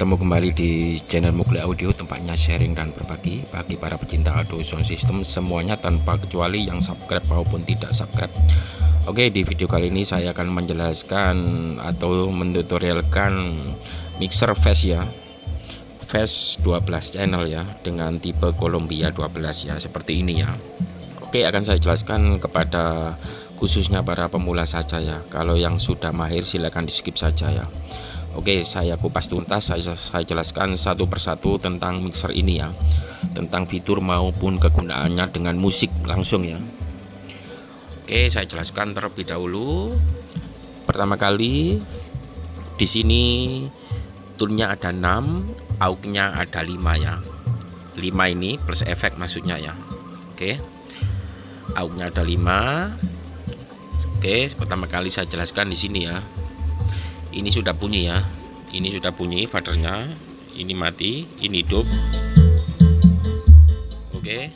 Ketemu kembali di channel Mugli Audio, tempatnya sharing dan berbagi bagi para pecinta audio sound system semuanya tanpa kecuali yang subscribe maupun tidak subscribe. Oke, di video kali ini saya akan menjelaskan atau mentutorialkan mixer Fez ya, Fez 12 channel ya, dengan tipe Columbia 12 ya, seperti ini ya. Oke, akan saya jelaskan kepada khususnya para pemula saja ya. Kalau yang sudah mahir silahkan di skip saja ya. Oke, saya kupas tuntas, saya jelaskan satu persatu tentang mixer ini ya, tentang fitur maupun kegunaannya dengan musik langsung ya. Oke, saya jelaskan terlebih dahulu. Pertama kali di sini tunnya ada 6, aux-nya ada 5 ya. 5 ini plus efek maksudnya ya. Oke. aux-nya ada 5. Oke, pertama kali saya jelaskan di sini ya. Ini sudah bunyi ya. Ini sudah bunyi fadernya. Ini mati, ini hidup. Oke.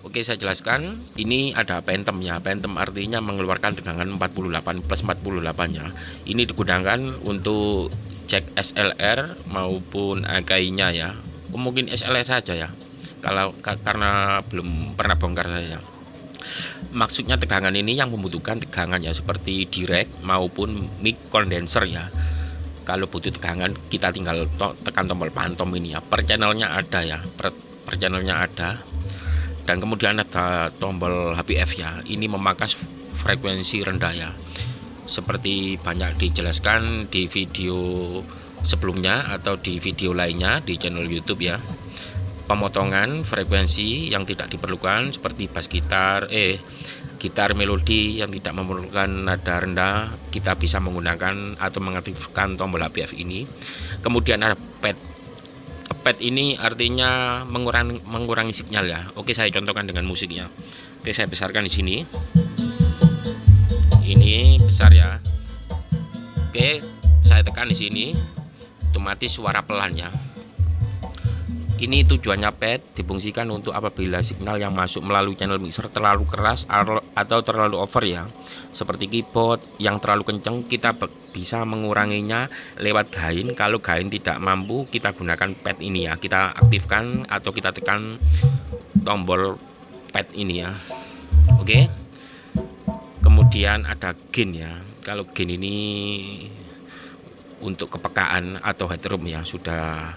Oke, saya jelaskan. Ini ada phantom ya. Phantom artinya mengeluarkan tegangan 48 plus 48 ya. Ini digunakan untuk cek SLR maupun AKI-nya ya. Mungkin SLR saja ya. Karena belum pernah bongkar saya. Maksudnya tegangan ini yang membutuhkan tegangan ya, seperti direct maupun mic condenser ya. Kalau butuh tegangan kita tinggal tekan tombol phantom ini ya. Per channelnya ada ya, per channelnya ada. Dan kemudian ada tombol HPF ya. Ini memangkas frekuensi rendah ya. Seperti banyak dijelaskan di video sebelumnya atau di video lainnya di channel YouTube ya. Pemotongan frekuensi yang tidak diperlukan seperti bass gitar, gitar melodi yang tidak memerlukan nada rendah, kita bisa menggunakan atau mengaktifkan tombol HPF ini. Kemudian ada pad. Pad ini artinya mengurangi sinyal ya. Oke, saya contohkan dengan musiknya. Oke, saya besarkan di sini. Ini besar ya. Oke, saya tekan di sini. Otomatis suara pelan ya. Ini tujuannya pad difungsikan untuk apabila signal yang masuk melalui channel mixer terlalu keras atau terlalu over ya, seperti keyboard yang terlalu kencang, kita bisa menguranginya lewat gain. Kalau gain tidak mampu, kita gunakan pad ini ya, kita aktifkan atau kita tekan tombol pad ini ya. Oke. Kemudian ada gain ya. Kalau gain ini untuk kepekaan atau headroom ya, sudah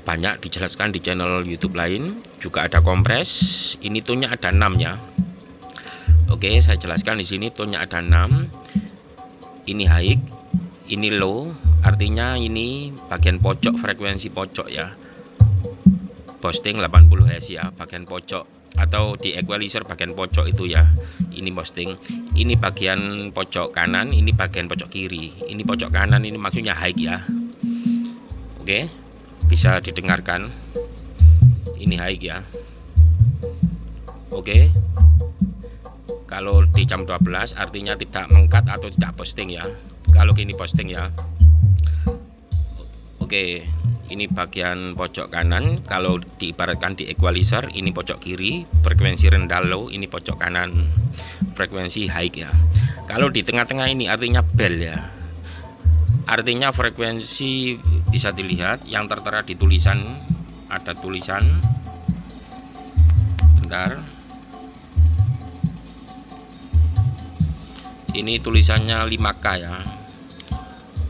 banyak dijelaskan di channel YouTube lain. Juga ada kompres. Ini tonnya ada 6 ya. Oke, saya jelaskan di sini tonnya ada 6. Ini high, ini low. Artinya ini bagian pojok, frekuensi pojok ya. Boosting 80 Hz ya, bagian pojok, atau di equalizer bagian pojok itu ya. Ini boosting. Ini bagian pojok kanan, ini bagian pojok kiri. Ini pojok kanan, ini maksudnya high ya. Oke. Bisa didengarkan, ini high ya. Oke. Kalau di jam 12 artinya tidak mengkat atau tidak posting ya. Kalau gini posting ya. Oke, ini bagian pojok kanan. Kalau diibaratkan di equalizer, ini pojok kiri, frekuensi rendah low, ini pojok kanan, frekuensi high ya. Kalau di tengah-tengah ini artinya bell ya. Artinya frekuensi bisa dilihat yang tertera di tulisan, ada tulisan, bentar, ini tulisannya 5K ya,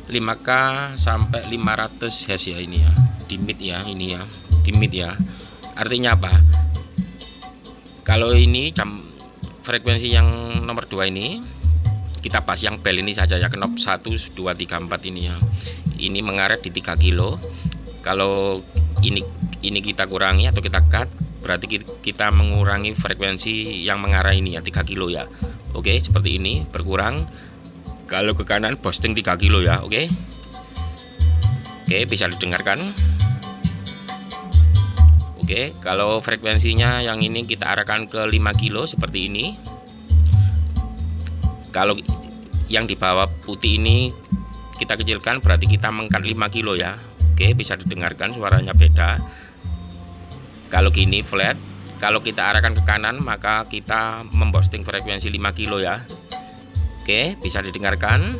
5K sampai 500 Hz ya, ini ya, di mid ya, ini ya, di mid ya. Artinya apa? Kalau ini frekuensi yang nomor 2 ini, kita pas yang bell ini saja ya, knob 1, 2, 3, 4 ini ya. Ini mengaret di 3 kilo. Kalau ini kita kurangi atau kita cut, berarti kita mengurangi frekuensi yang mengarah ini ya, 3 kilo ya. Oke, seperti ini berkurang. Kalau ke kanan boosting 3 kilo ya. Oke. Oke, bisa didengarkan. Oke, kalau frekuensinya yang ini kita arahkan ke 5 kilo seperti ini. Kalau yang di bawah putih ini kita kecilkan, berarti kita mengkat 5 kilo ya. Oke, bisa didengarkan suaranya beda. Kalau gini flat, kalau kita arahkan ke kanan maka kita memboosting frekuensi 5 kilo ya. Oke, bisa didengarkan.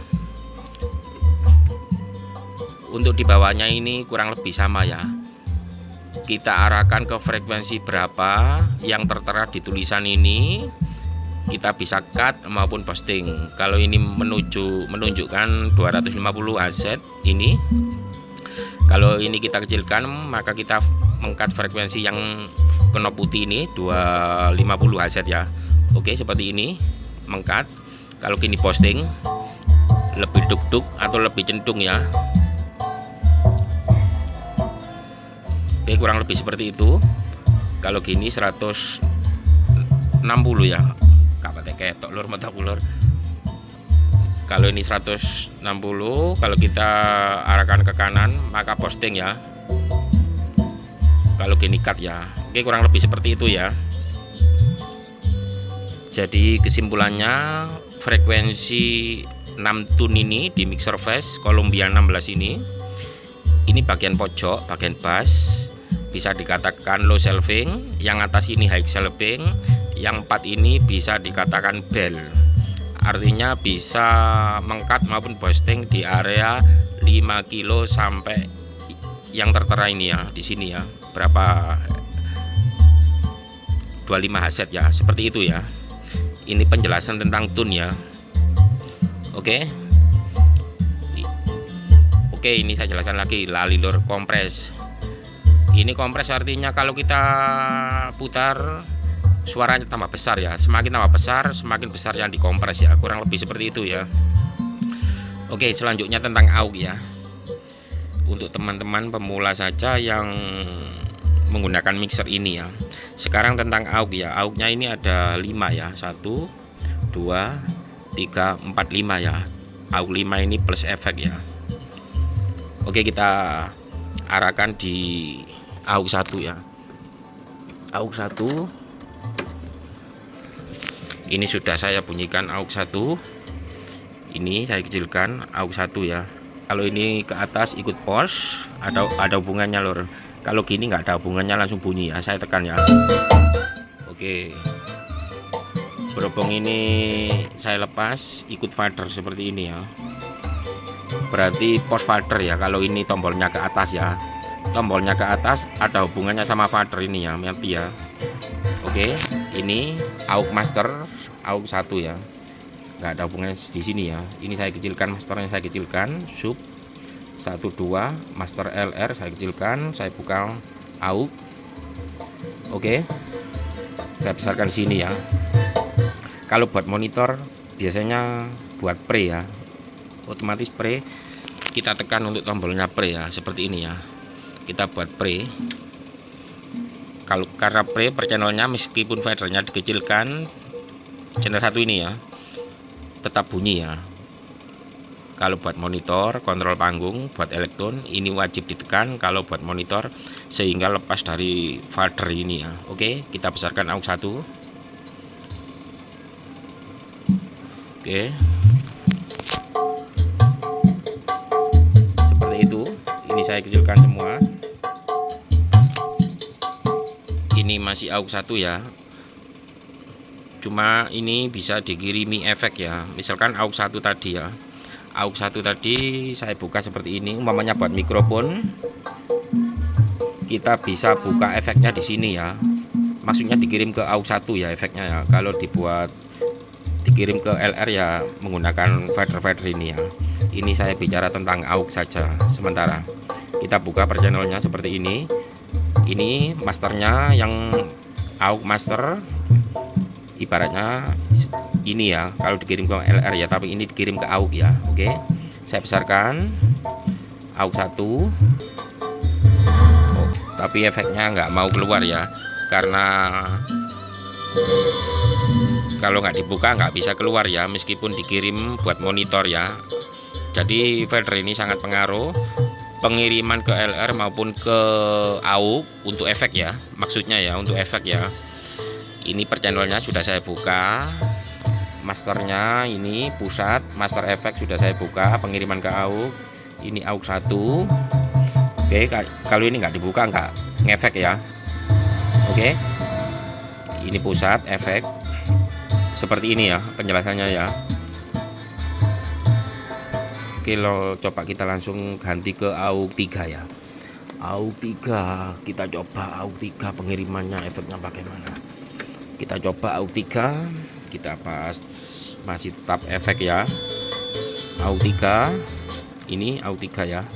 Untuk di bawahnya ini kurang lebih sama ya. Kita arahkan ke frekuensi berapa yang tertera di tulisan ini, kita bisa cut maupun posting. Kalau ini menunjukkan 250 Hz ini, kalau ini kita kecilkan maka kita mengcut frekuensi yang knob putih ini 250 Hz ya. Oke, seperti ini mengcut. Kalau gini posting lebih duk-duk atau lebih centung ya. Oke, kurang lebih seperti itu. Kalau gini 160 ya. Kapate ketok lur mata ulur. Kalau ini 160, kalau kita arahkan ke kanan maka posting ya. Kalau gini cut ya. Oke, kurang lebih seperti itu ya. Jadi kesimpulannya, frekuensi 6 tune ini di mixer phase Columbia 16 ini bagian pojok, bagian bass bisa dikatakan low shelving, yang atas ini high shelving, yang 4 ini bisa dikatakan bell. Artinya bisa mengcut maupun boosting di area 5 kilo sampai yang tertera ini ya, di sini ya. Berapa 25 Hz ya, seperti itu ya. Ini penjelasan tentang tune ya. Oke. Oke, ini saya jelaskan lagi lali lur kompres. Ini kompres artinya kalau kita putar suaranya tambah besar ya. Semakin tambah besar, semakin besar yang dikompres ya. Kurang lebih seperti itu ya. Oke, selanjutnya tentang AUX ya. Untuk teman-teman pemula saja yang menggunakan mixer ini ya. Sekarang tentang AUX ya. AUX-nya ini ada 5 ya. 1 2 3 4 5 ya. AUX 5 ini plus efek ya. Oke, kita arahkan di AUX 1 ya. AUX 1 ini sudah saya bunyikan. AUX 1 ini saya kecilkan. AUX 1 ya. Kalau ini ke atas ikut pos, ada hubungannya lor. Kalau gini nggak ada hubungannya, langsung bunyi ya. Saya tekan ya. Oke, berhubung ini saya lepas ikut fader seperti ini ya, berarti pos fader ya. Kalau ini tombolnya ke atas ya, tombolnya ke atas ada hubungannya sama fader ini ya, nanti ya. Oke, ini AUX master AUX 1 ya, nggak ada hubungannya di sini ya. Ini saya kecilkan, masternya saya kecilkan, sub 1 2 master LR saya kecilkan, saya buka AUX. Oke, saya besarkan sini ya. Kalau buat monitor biasanya buat pre ya, otomatis pre, kita tekan untuk tombolnya pre ya, seperti ini ya. Kita buat pre. Kalau karena pre per channelnya meskipun fadernya dikecilkan, channel 1 ini ya tetap bunyi ya. Kalau buat monitor, kontrol panggung, buat elektron ini wajib ditekan kalau buat monitor, sehingga lepas dari fader ini ya. Oke, kita besarkan AUX 1. Oke, seperti itu. Ini saya kecilkan semua. Ini masih AUX 1 ya, cuma ini bisa dikirimi efek ya. Misalkan AUX 1 tadi ya, AUX 1 tadi saya buka seperti ini, umpamanya buat mikrofon, kita bisa buka efeknya di sini ya. Maksudnya dikirim ke AUX 1 ya efeknya ya. Kalau dikirim ke LR ya menggunakan fader ini ya. Ini saya bicara tentang AUX saja sementara. Kita buka per channelnya seperti ini. Ini masternya yang AUX master, ibaratnya ini ya, kalau dikirim ke LR ya, tapi ini dikirim ke AUX ya. Oke, saya besarkan AUX 1. Oh, tapi efeknya nggak mau keluar ya, karena kalau nggak dibuka nggak bisa keluar ya, meskipun dikirim buat monitor ya. Jadi fader ini sangat pengaruh pengiriman ke LR maupun ke AUX untuk efek ya, maksudnya ya untuk efek ya. Ini per channelnya sudah saya buka, masternya ini pusat master efek sudah saya buka, pengiriman ke AUX. Ini AUX 1. Oke, kalau ini nggak dibuka nggak ngefek ya. Oke, ini pusat efek seperti ini ya penjelasannya ya. Oke lo coba kita langsung ganti ke AUX 3 ya. AUX 3 kita coba AUX 3 pengirimannya efeknya bagaimana. Kita coba AUX 3, kita pas masih tetap efek ya. AUX 3 ini AUX 3 ya.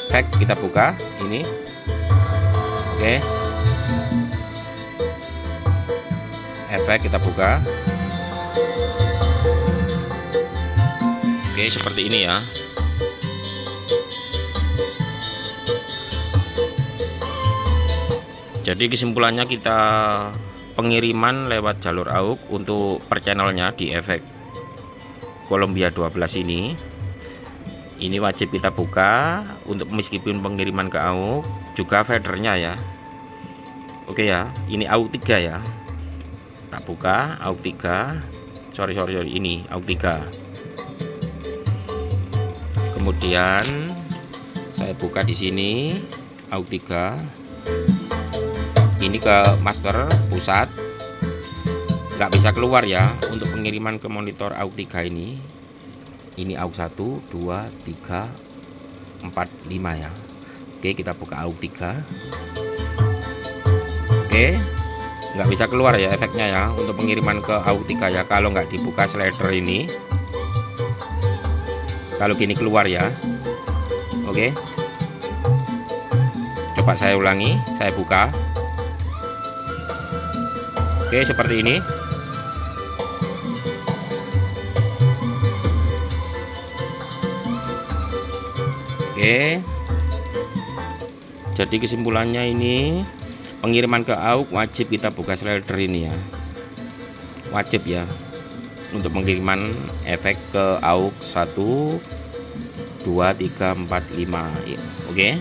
Efek kita buka ini. Oke. Efek kita buka. Oke, seperti ini ya. Jadi kesimpulannya kita pengiriman lewat jalur AUX untuk per channelnya di efek Columbia 12 ini wajib kita buka untuk meskipun pengiriman ke AUX, juga fadernya ya. Oke ya, ini AUX 3 ya. Tak buka AUX 3. Sorry ini AUX 3. Kemudian saya buka di sini AUX 3. Ini ke master pusat, nggak bisa keluar ya untuk pengiriman ke monitor AUX 3 ini. Ini AUX 1, 2, 3, 4, 5 ya. Oke, kita buka AUX 3. Oke, nggak bisa keluar ya efeknya ya untuk pengiriman ke AUX 3 ya kalau nggak dibuka slider ini. Kalau gini keluar ya. Oke, coba saya ulangi, saya buka. Oke, seperti ini. Oke. Jadi kesimpulannya ini pengiriman ke AUX wajib kita buka slider ini ya. Wajib ya. Untuk pengiriman efek ke AUX 1, 2, 3, 4, 5 ya. Oke.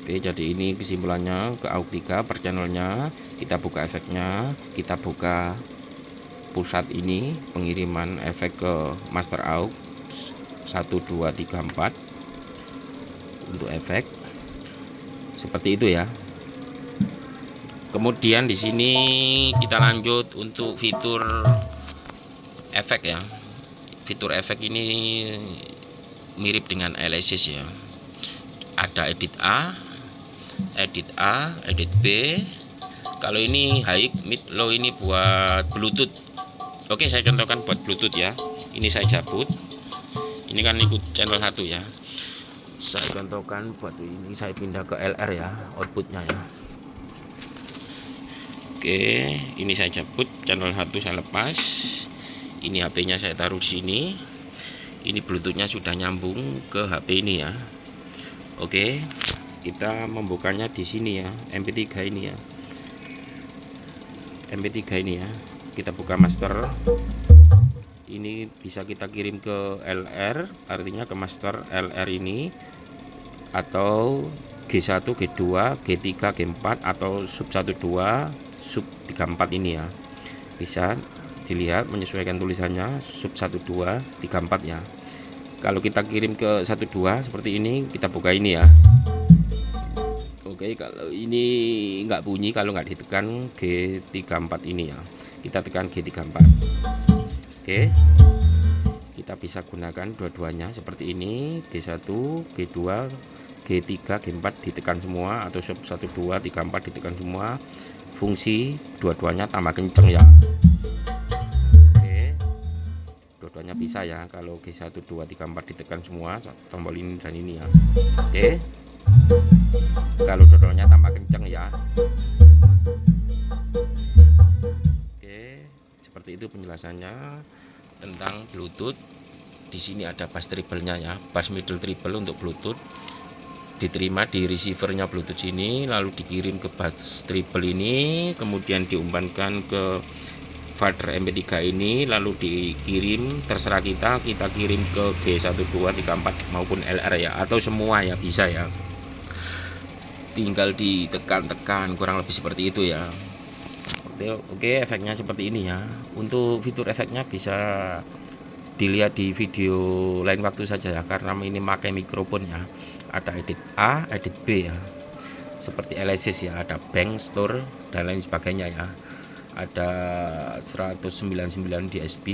Oke, jadi ini kesimpulannya ke AUX 3 per channelnya. Kita buka efeknya, kita buka pusat ini pengiriman efek ke master AUX 1, 2, 3, 4 untuk efek. Seperti itu ya. Kemudian di sini kita lanjut untuk fitur efek ya. Fitur efek ini mirip dengan Alesis ya. Ada edit A, edit B. Kalau ini high, mid, low ini buat Bluetooth. Oke, saya contohkan buat Bluetooth ya. Ini saya cabut. Ini kan ikut channel 1 ya. Saya contohkan buat ini, saya pindah ke LR ya, outputnya ya. Oke, ini saya cabut channel 1, saya lepas. Ini HP-nya saya taruh di sini. Ini Bluetooth-nya sudah nyambung ke HP ini ya. Oke, kita membukanya di sini ya, MP3 ini ya. MP3 ini ya. Kita buka master. Ini bisa kita kirim ke LR, artinya ke master LR ini, atau G1, G2, G3, G4 atau sub 12, sub 34 ini ya. Bisa dilihat menyesuaikan tulisannya sub 12, 34 ya. Kalau kita kirim ke 12 seperti ini, kita buka ini ya. Oke, kalau ini nggak bunyi kalau nggak ditekan G34 ini ya. Kita tekan G34. Oke, kita bisa gunakan dua-duanya seperti ini, G1, G2, G3, G4 ditekan semua, atau sub 12, 34 ditekan semua. Fungsi dua-duanya tambah kenceng ya. Oke, dua-duanya bisa ya kalau G1, 2, 3, 4 ditekan semua, tombol ini dan ini ya. Oke, kalau dua-duanya tambah kenceng ya. Seperti itu penjelasannya tentang Bluetooth. Di sini ada bass treble-nya ya, bass middle treble untuk Bluetooth. Diterima di receivernya Bluetooth ini, lalu dikirim ke bass treble ini, kemudian diumpankan ke fader MP3 ini, lalu dikirim, terserah kita kirim ke G1, 2, 3, 4 maupun LR ya, atau semua ya bisa ya. Tinggal ditekan-tekan, kurang lebih seperti itu ya. Oke, efeknya seperti ini ya. Untuk fitur efeknya bisa dilihat di video lain waktu saja ya, karena ini pakai mikrofon ya. Ada edit A, edit B ya. seperti Alesis ya, ada bank, store dan lain sebagainya ya. Ada 199 DSP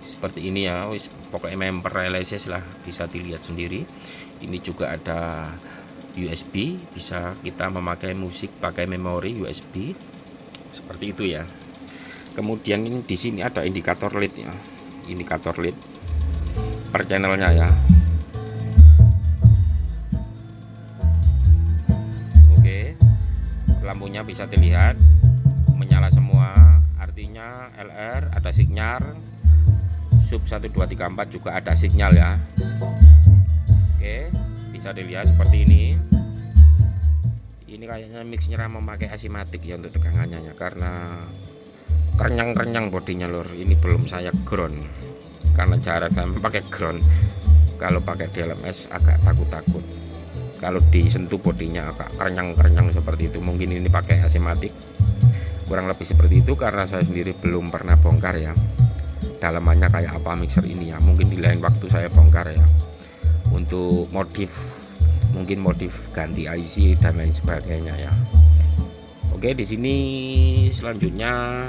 seperti ini ya, pokoknya member Alesis lah, bisa dilihat sendiri. Ini juga ada USB, bisa kita memakai musik pakai memori USB seperti itu ya. Kemudian ini di sini ada indikator LED ya, indikator LED per channelnya ya. Oke, lampunya bisa dilihat menyala semua, artinya LR ada sinyal, sub 1234 juga ada sinyal ya. Oke, bisa dilihat seperti ini. Ini kayaknya mixnya memakai asimatik ya untuk tegangannya ya, karena kerenyang-kerenyang bodinya lur. Ini belum saya ground karena jarang saya pakai ground. Kalau pakai DLMS agak takut-takut, kalau disentuh bodinya agak kerenyang-kerenyang seperti itu. Mungkin ini pakai asimatik, kurang lebih seperti itu, karena saya sendiri belum pernah bongkar ya dalamannya kayak apa mixer ini ya. Mungkin di lain waktu saya bongkar ya, untuk mungkin modif ganti IC dan lain sebagainya ya. Oke, di sini selanjutnya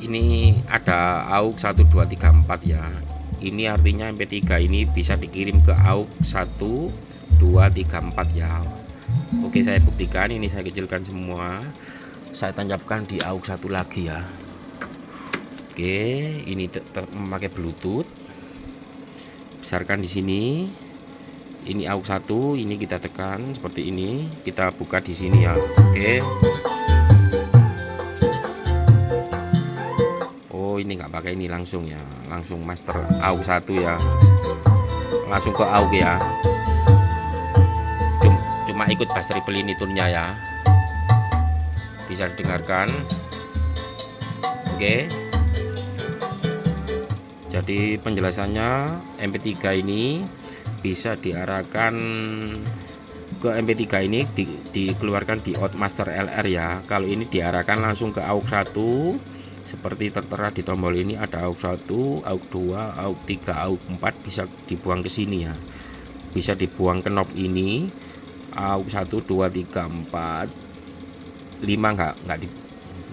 ini ada AUX 1234 ya. Ini artinya MP3 ini bisa dikirim ke AUX 1234 ya. Oke, saya buktikan, ini saya kecilkan semua, saya tancapkan di AUX 1 lagi ya. Oke, ini tetap memakai Bluetooth. Besarkan di sini. Ini AUX 1, ini kita tekan seperti ini, kita buka di sini ya. Oke. Oh, ini nggak pakai ini langsung ya, langsung master AUX 1 ya, langsung ke AUX ya. Cuma ikut bass triple ini tunnya ya, bisa didengarkan. Oke, jadi penjelasannya MP3 ini bisa diarahkan ke MP3 ini dikeluarkan di out master LR ya. Kalau ini diarahkan langsung ke AUX 1 seperti tertera di tombol ini, ada AUX 1, AUX 2, AUX 3, AUX 4, bisa dibuang ke sini ya. Bisa dibuang ke knob ini, AUX 1, 2, 3, 4, 5 nggak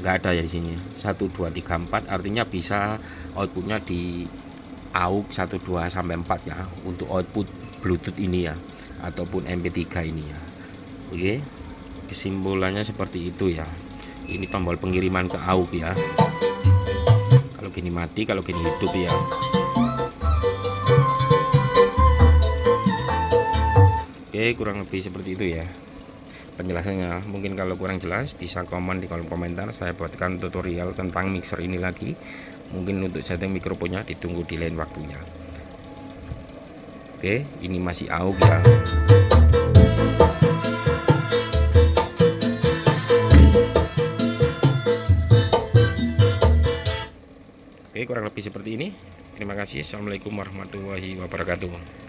ada ya di sini. 1, 2, 3, 4 artinya bisa outputnya di AUX 1, 2 sampai 4 ya, untuk output Bluetooth ini ya, ataupun MP3 ini ya. Oke, kesimpulannya seperti itu ya. Ini tombol pengiriman ke AUX ya. Kalau gini mati, kalau gini hidup ya. Oke, kurang lebih seperti itu ya penjelasannya. Mungkin kalau kurang jelas bisa komen di kolom komentar, saya buatkan tutorial tentang mixer ini lagi. Mungkin untuk setting mikrofonnya ditunggu di lain waktunya. Oke, ini masih AUX ya. Oke, kurang lebih seperti ini. Terima kasih. Assalamualaikum warahmatullahi wabarakatuh.